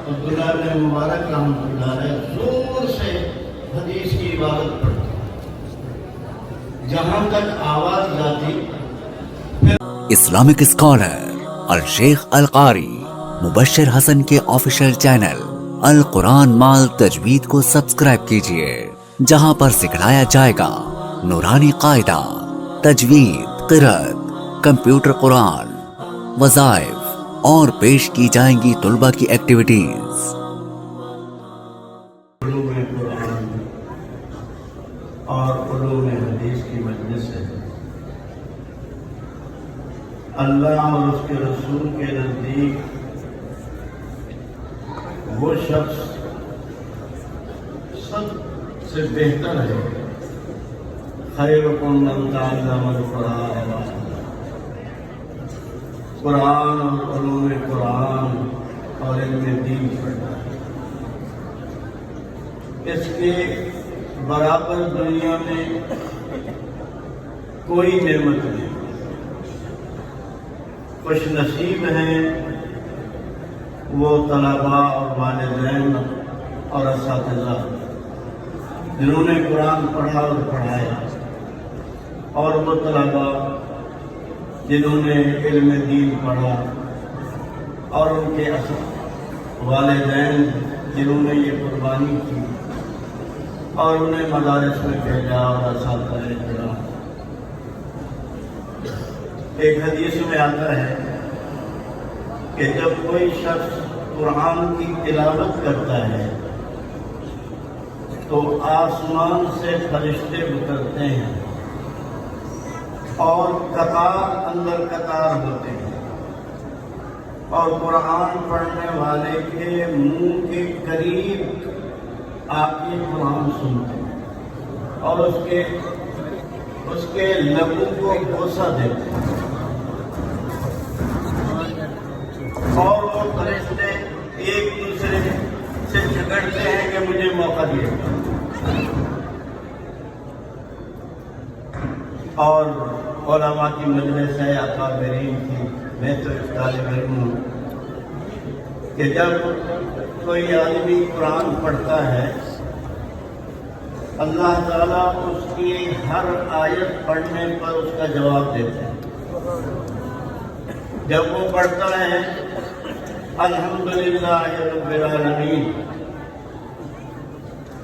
عبداللہ بن مبارک رحمۃ اللہ علیہ زور سے حدیث کی عبادت پڑھتے، جہاں تک آواز جاتی۔ اسلامک اسکالر الشیخ القاری مبشر حسن کے آفیشیل چینل القرآن مال تجوید کو سبسکرائب کیجئے، جہاں پر سکھلایا جائے گا نورانی قاعدہ، تجوید، قرأت، کمپیوٹر قرآن، وظائف اور پیش کی جائیں گی طلبہ کی ایکٹیویٹیز۔ علوم قرآن اور علوم حدیث کی مجلس ہے۔ اللہ اور اس کے رسول کے نزدیک وہ شخص سب سے بہتر ہے، خیرکم من تعلم القرآن، قرآن اور علوم قرآن اور علم دین پڑھنا ہے۔ اس کے برابر دنیا میں کوئی نعمت نہیں۔ خوش نصیب ہیں وہ طلباء اور والدین اور اساتذہ جنہوں نے قرآن پڑھا اور پڑھایا، اور وہ طلباء جنہوں نے علم دین پڑھا، اور ان کے والدین جنہوں نے یہ قربانی کی اور انہیں مدارس میں بھیجا اور اساتذہ کرام۔ ایک حدیث میں آتا ہے کہ جب کوئی شخص قرآن کی تلاوت کرتا ہے تو آسمان سے فرشتے اترتے ہیں اور قطار اندر قطار ہوتے ہیں، اور قرآن پڑھنے والے کے منہ کے قریب آ کے قرآن سنتے ہیں اور اس کے لبوں کو بوسہ دیتے ہیں، اور وہ فرشتے ایک دوسرے سے جھگڑتے ہیں کہ مجھے موقع دیا۔ اور علماء کی مجلس ہے، اکابرین کی، میں تو ایک طالب علم ہوں، کہ جب کوئی آدمی قرآن پڑھتا ہے اللہ تعالیٰ اس کی ہر آیت پڑھنے پر اس کا جواب دیتا ہے۔ جب وہ پڑھتا ہے الحمدللہ رب العالمین،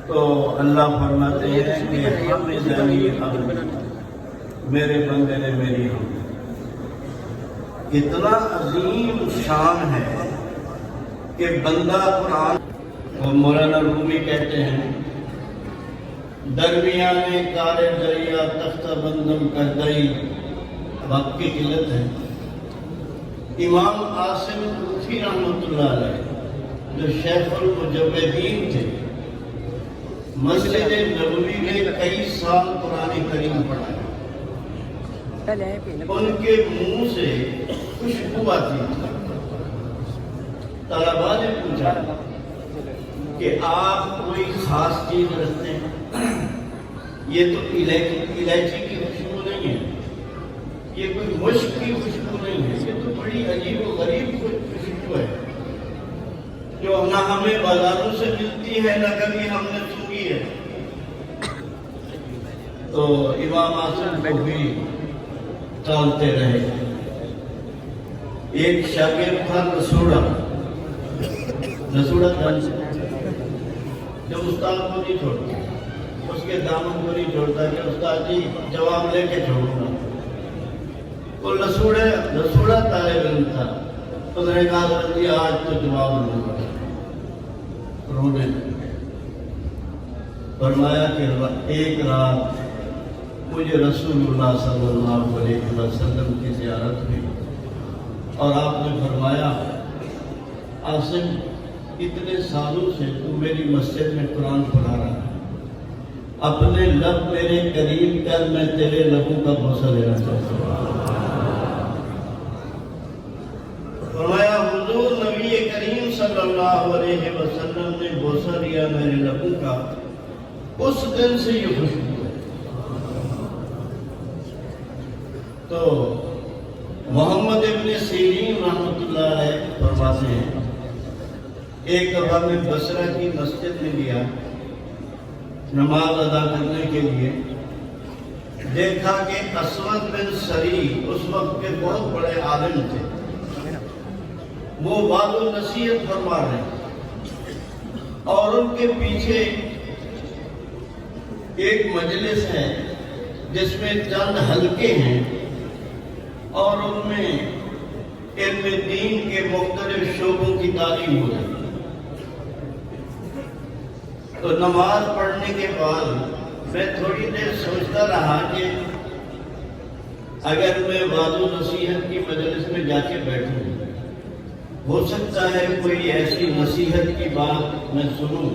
تو اللہ فرماتے ہیں کہ حمدنی عبدی، میرے بندے نے میری حمد۔ اتنا عظیم شان ہے کہ بندہ قرآن، مولانا رومی کہتے ہیں درمیانے کار دریا تختہ بندم کر گئی، وقت کی قلت ہے۔ امام عاصم کوفی رحمۃ اللہ علیہ جو شیخ المجویدین تھے، مسجد نبوی میں کئی سال قرآن کریم پڑھا، ان کے منہ سے خوشبو آتی تھی۔ طلباء نے پوچھا کہ آپ کوئی خاص چیز رکھتے ہیں؟ یہ تو الائچی کی خوشبو نہیں ہے، یہ کوئی مشک کی خوشبو نہیں ہے، یہ تو بڑی عجیب و غریب خوشبو ہے جو نہ ہمیں بازاروں سے ملتی ہے نہ کبھی ہم نے سنی ہے۔ تو امام عاصم کو بھی ٹالتے رہے۔ ایک شاگرد تھا نسوڑا جو استاد کو نہیں چھوڑتا، اس کے دامن کو نہیں چھوڑتا کہ استاد جی جواب لے کے چھوڑوں گا۔ وہ نسوڑا طالب علم تھا، اس نے کہا جی آج تو جواب لوں گا۔ رونے فرمایا کہ ایک رات مجھے رسول اللہ صلی اللہ علیہ وسلم کی زیارت ہوئی اور آپ نے فرمایا عاصم اتنے سالوں سے تو میری مسجد میں قرآن پڑھا رہا ہے، اپنے لب میرے قریب کر، میں تیرے لبوں کا بوسہ لینا چاہتا ہوں۔ فرمایا حضور نبی کریم صلی اللہ علیہ وسلم نے بوسہ لیا میرے لبوں کا، اس دن سے یہ خوشبو ہے۔ تو محمد ابن سیرین رحمۃ اللہ علیہ فرماتے ہیں ایک دفعہ میں بصرہ کی مسجد میں گیا نماز ادا کرنے کے لیے، دیکھا کہ اسود بن سری اس وقت کے بہت بڑے عالم تھے، وہ وعظ و نصیحت فرما رہے ہیں، اور ان کے پیچھے ایک مجلس ہے جس میں چند حلقے ہیں اور ان میں علم دین کے مختلف شعبوں کی تعلیم ہو رہی ہے۔ تو نماز پڑھنے کے بعد میں تھوڑی دیر سوچتا رہا کہ اگر میں وعظ و نصیحت کی مجلس میں جا کے بیٹھوں، ہو سکتا ہے کوئی ایسی نصیحت کی بات میں سنوں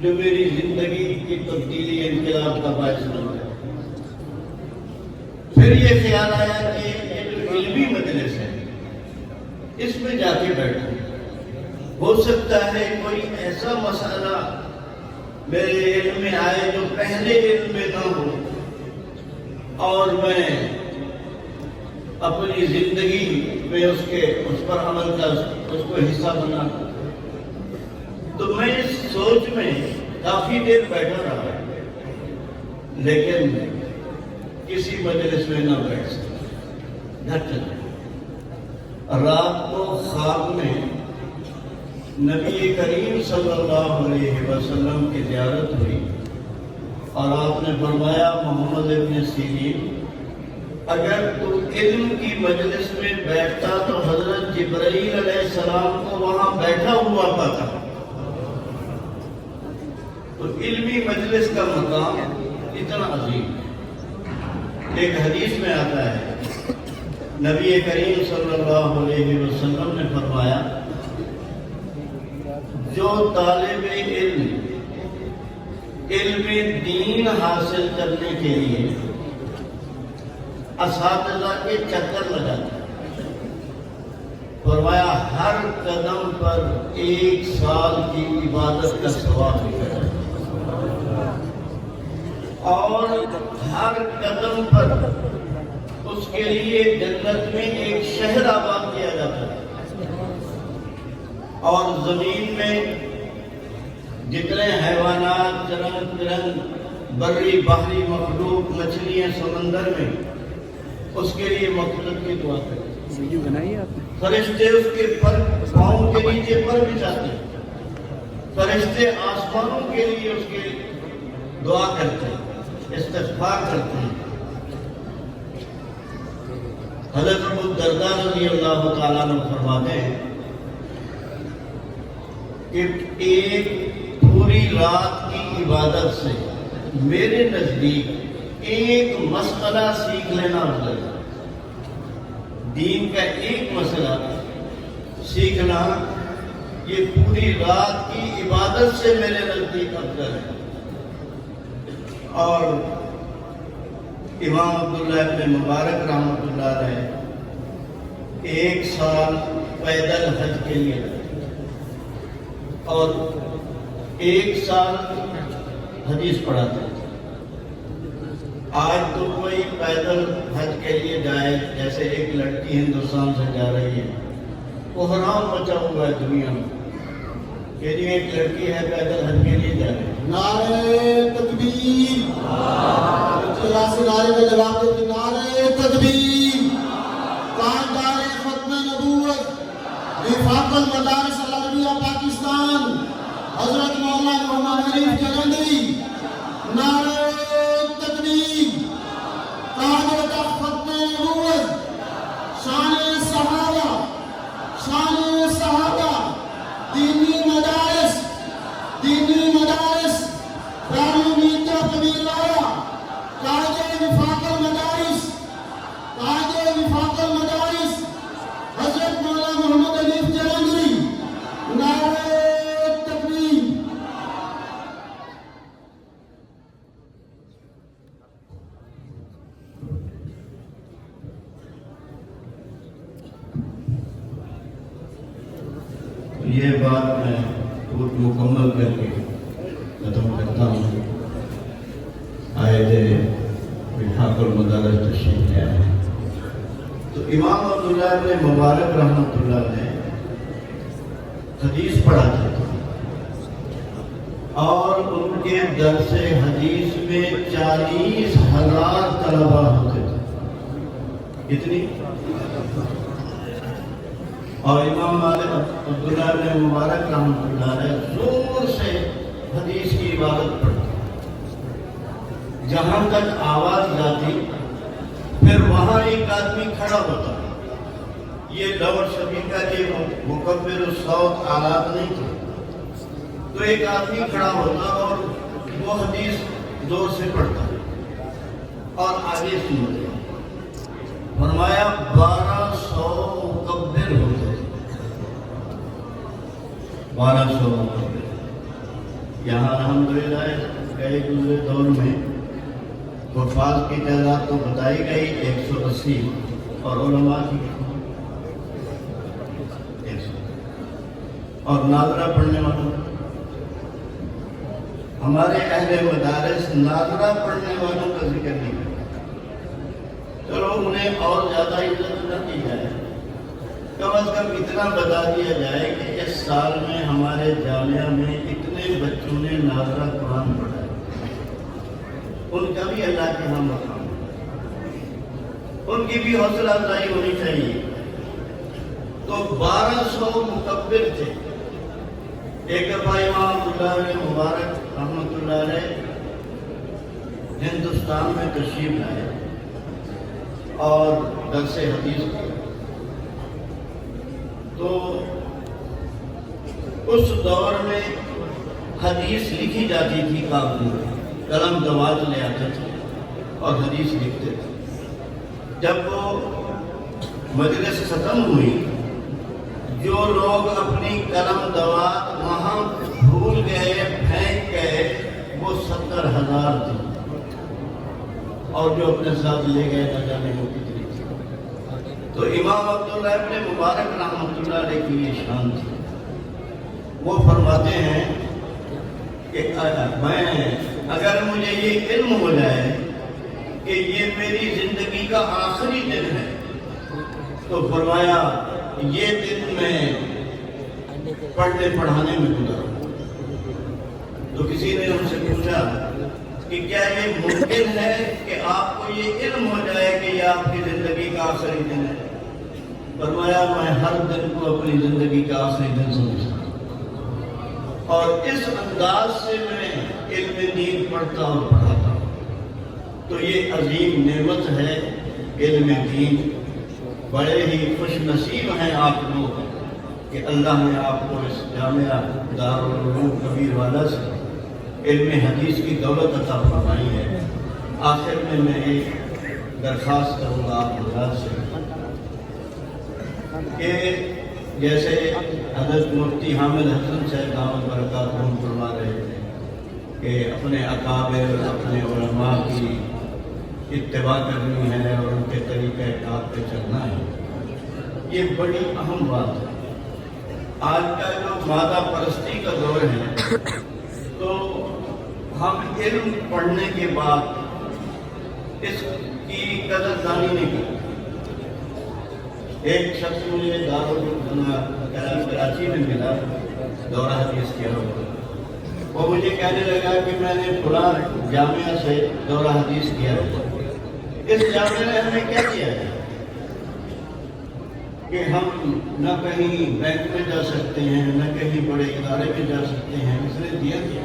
جو میری زندگی کی تبدیلی انقلاب کا باعث بن جائے۔ پھر یہ خیال آیا کہ یہ جو علمی مجلس ہے اس میں جا کے بیٹھوں، ہو سکتا ہے کوئی ایسا مسئلہ میرے علم میں آئے جو پہلے علم میں نہ ہو اور میں اپنی زندگی میں اس پر عمل کا اس کو حصہ بنا۔ تو میں اس سوچ میں کافی دیر بیٹھا رہا، لیکن کسی مجلس میں نہ بیٹھ سکا، گھر چلا۔ رات کو خواب میں نبی کریم صلی اللہ علیہ وسلم کی زیارت ہوئی اور آپ نے فرمایا محمد ابن سیرین، اگر تو علم کی مجلس میں بیٹھتا تو حضرت جبرائیل علیہ السلام کو وہاں بیٹھا ہوا پاتا۔ تو علمی مجلس کا مقام اتنا عظیم ہے۔ ایک حدیث میں آتا ہے نبی کریم صلی اللہ علیہ وسلم نے فرمایا، جو طالب علم دین حاصل کرنے کے لیے اساتذہ کے چکر لگاتا ہے، فرمایا ہر قدم پر 1 سال کی عبادت کا ثواب ملے گا، اور ہر قدم پر اس کے لیے جنت میں ایک شہر آباد کیا جاتا ہے، اور زمین میں جتنے حیوانات، چرند پرند، بری بحری مخلوق، مچھلیاں سمندر میں، اس کے لیے مغفرت کی دعا کرتے ہیں۔ فرشتے اس کے پاؤں کے نیچے پر بچھاتے ہیں، فرشتے آسمانوں کے لیے اس کے دعا کرتے ہیں، استغفار کرتے ہیں۔ حضرت ابو الدرداء رضی اللہ تعالیٰ عنہ فرماتے ہیں کہ ایک پوری رات کی عبادت سے میرے نزدیک ایک مسئلہ سیکھ لینا افضل ہے۔ دین کا ایک مسئلہ سیکھنا یہ پوری رات کی عبادت سے میرے نزدیک افضل ہے۔ اور امام عبداللہ ابن مبارک رحمۃ اللہ علیہ 1 سال پیدل حج کے لیے اور 1 سال حدیث پڑھاتے ہیں۔ آج تو کوئی پیدل حج کے لیے جائے، جیسے ایک لڑکی ہندوستان سے جا رہی ہے، کوہرام مچا ہوا ہے دنیا میں کہ جی ایک لڑکی ہے پیدل حج کے لیے جا رہی ہے۔ نعرہ تکبیر، سے نعرے کا جواب دیتے، نعرہ تکبیر، تاجدار ختم نبوت، وفاق المدارس العربیہ پاکستان، حضرت مولانا محمد حنیف جلندری، نعرہ تکبیر، تاجدار ختم نبوت، شان صحابہ، شان صحابہ، دینی مدارس، دارالمیتا قبیلہ، تاج وفاق المدارس، تاج وفاق المدارس، حضرت مولانا محمد حنیف جلندری، نعرہ تکبیر۔ یہ بات میں مکمل کر کے ختم کرتا ہوں۔ آئے وفاق المدارس تشریف لے آئے۔ تو امام عبداللہ ابن مبارک رحمۃ اللہ نے حدیث پڑھاتے تھے اور ان کے درس حدیث میں 40,000 طلبہ ہوتے تھے. کتنی؟ اور امام مالک عبداللہ بن مبارک رحمۃ اللہ علیہ زور سے حدیث کی عبادت پڑھتے. جہاں تک آواز جاتی پھر وہاں ایک آدمی کھڑا ہوتا. یہ لاؤڈ اسپیکر کے مکبر الصوت آلات نہیں تھے، تو ایک آدمی کھڑا ہوتا اور وہ حدیث زور سے پڑھتا اور آگے سنتے. فرمایا 1200 مکبر ہوتے، 1200 مکبر. یہاں الحمدللہ گئے گزرے دور میں حفاظ کی تعداد تو بتائی گئی 180 اور علماء کی 100 اور ناظرہ پڑھنے والوں. ہمارے اہل مدارس ناظرہ پڑھنے والوں کا ذکر نہیں کرتے. چلو انہیں اور زیادہ عزت نہ کی جائے، کم از کم اتنا بتا دیا جائے کہ اس سال میں ہمارے جامعہ میں اتنے بچوں نے ناظرہ قرآن پڑھا ہے. ان کا بھی اللہ کے ہاں مقام ہے، ان کی بھی حوصلہ افزائی ہونی چاہیے. تو 1200 مکبر تھے. ایک دفعہ امام عبداللہ بن مبارک رحمۃ اللہ علیہ ہندوستان میں تشریف لائے اور درس حدیث کیا. تو اس دور میں حدیث لکھی جاتی تھی کاغذ میں، قلم دوات لے آتے تھے اور حدیث لکھتے تھے. جب وہ مجلس ختم ہوئی، جو لوگ اپنی قلم دوات وہاں بھول گئے، پھینک گئے، وہ 70,000 تھے اور جو اپنے ساتھ لے گئے نہ جانے وہ کتنی تھی. تو امام عبداللہ ابن مبارک رحمۃ اللہ علیہ کی یہ شان تھی. وہ فرماتے ہیں کہ میں اگر مجھے یہ علم ہو جائے کہ یہ میری زندگی کا آخری دن ہے، تو فرمایا یہ دن میں پڑھنے پڑھانے میں گزارا. تو کسی نے ان سے پوچھا کہ کیا یہ ممکن ہے کہ آپ کو یہ علم ہو جائے کہ یہ آپ کی زندگی کا آخری دن ہے؟ فرمایا میں ہر دن کو اپنی زندگی کا آخری دن سمجھتا ہوں اور اس انداز سے میں علم دین پڑھتا اور پڑھاتا ہوں. تو یہ عظیم نعمت ہے علم دین. بڑے ہی خوش نصیب ہیں آپ لوگ کہ اللہ نے آپ کو اس جامعہ دارالعلوم کبیر والا سے علم حدیث کی دولت عطا فرمائی ہے. آخر میں ایک درخواست کروں گا آپ حضرات سے کہ جیسے حضرت مفتی حامد حسن صاحب دامت برکاتہم فرما رہے تھے کہ اپنے اکابر اپنے علماء کی اتباع کرنی ہے اور ان کے طریقہ کار پہ چلنا ہے، یہ بڑی اہم بات ہے. آج کا جو مادہ پرستی کا دور ہے، تو ہم علم پڑھنے کے بعد اس کی قدر دانی نہیں کرتے. ایک شخص مجھے کراچی میں ملا، دورہ حدیث کیا ہوا. وہ مجھے کہنے لگا کہ میں نے فلاں جامعہ سے دورہ حدیث کیا ہے. اس جامعہ نے ہمیں کیا کیا ہے کہ ہم نہ کہیں بینک میں جا سکتے ہیں، نہ کہیں بڑے ادارے میں جا سکتے ہیں. اس نے دیا کیا؟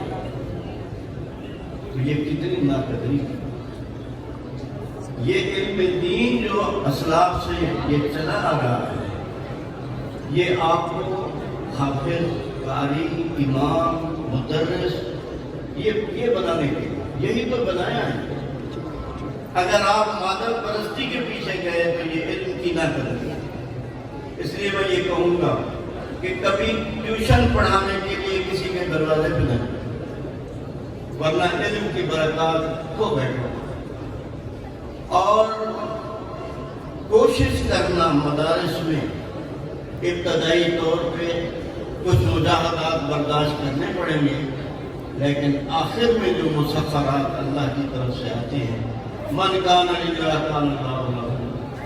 تو یہ کتنی ناقدری. یہ علم دین جو اسلاف سے یہ چلا آ رہا ہے، یہ آپ کو حافظ، قاری، امام، مدرس یہ بنانے کے لیے یہی تو بنایا ہے. اگر آپ مادہ پرستی کے پیچھے گئے تو یہ علم کی نہ کریں. اس لیے میں یہ کہوں گا کہ کبھی ٹیوشن پڑھانے کے لیے کسی کے دروازے پہ نہ جائیں، ورنہ علم کی برکات کھو بیٹھو. اور کوشش کرنا مدارس میں ابتدائی طور پہ کچھ مجاہدات برداشت کرنے پڑیں گے، لیکن آخر میں جو مسخرات اللہ کی طرف سے آتے ہیں، من کان للہ کان اللہ لہ،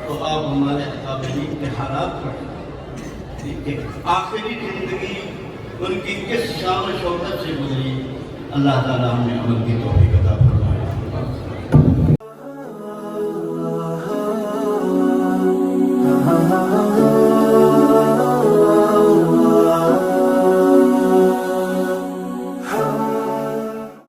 تو آپ ہمارے قابلین کے حالات پڑھیں کہ آخری زندگی ان کی کس شان و شوکت سے گزری، اللہ تعالیٰ ہمیں عمل کی توفیق